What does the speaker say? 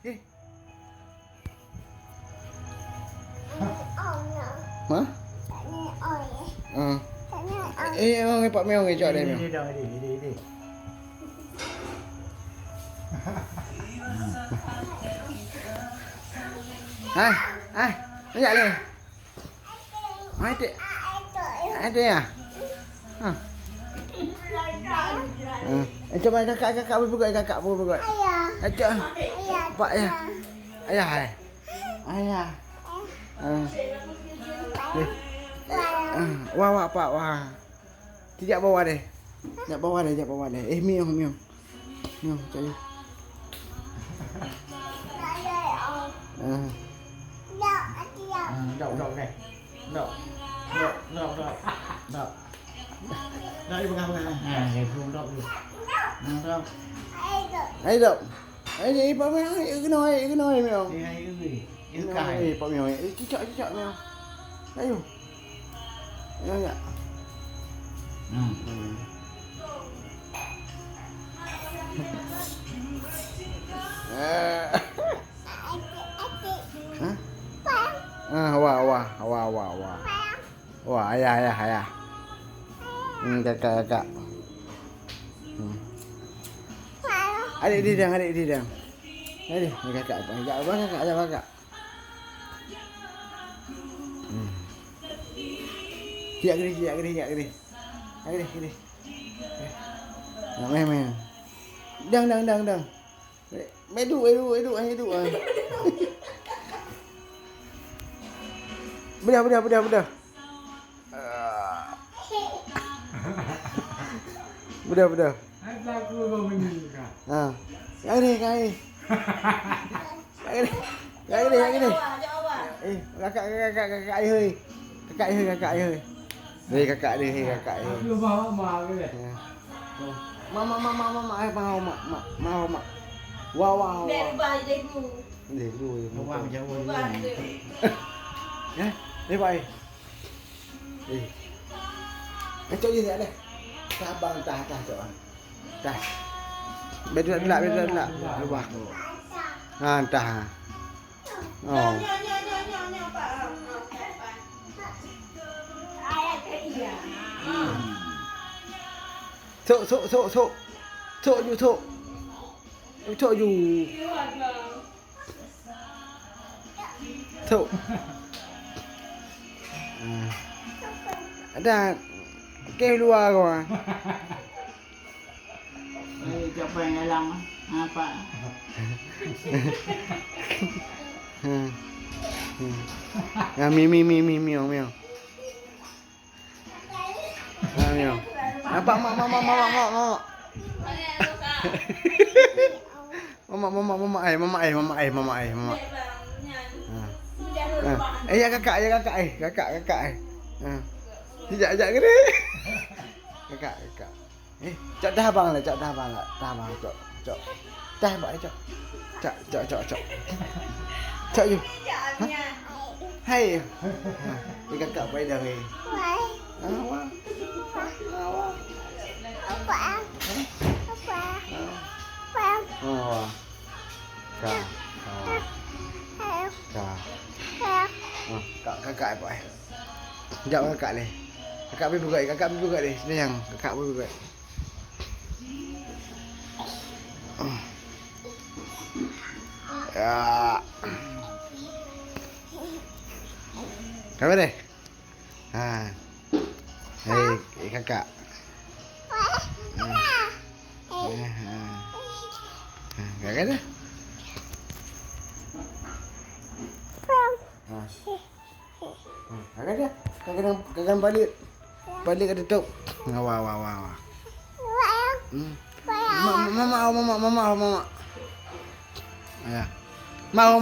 Eh. Hả? Ê, bọn mèo người chọn đây mèo. Đi rồi, đi. Ai, nó dạy lên. Ai đây à? Coba kakak bergerak. Ayah. Pak ya. Ayah. Wah, Pak, wah. Tidak bawa deh. Miong. Cari. Đậu này. Đậu. Đây bukan. Cái không đậu được. Đậu. Ấy đậu. Ấy gì, Pak mèo, cái nồi mèo. Đi hay cái gì? Cái cài. Pak mèo, chứ chọn mèo. Đấy không? Nhá. Wah, ayah. Kakak. Adik dia dang. Adik, kakak. Siap gini. Main. Dang. Mày đu. Bedah. Bedah. Aku mau menyingkat. Yang ini. Yang ini. Kakak hơi. Đây kakak hơi. Aku mau ke. Mama. Wow. Để đuôi. Mau jauh. Đây vậy. Đi. Cái chỗ gì vậy đây? Ta chọn. Ta. Bên lại. Đi vào. Ta. Thụ. Ada keluar kau. Siapa yang hilang? Apa? Miau. Miau. Apa mak. Mama ai. Ya kakak. Sekejap ke ni? Kakak. Cak dah abang lah. Cak. Dah abang cak. Cak you. Hai. Ni kakak baik dah ni. Awak. Apa? Oh. Kak. Kakak apa? Sekejap kakak ni. Kakak pergi bergerak ni. Sayang, kakak pergi bergerak. Ya. Kamu deh. Hei, kakak. Kakak dah. Kakak balik ke tutup. Wah. Mama. Ya. Mau.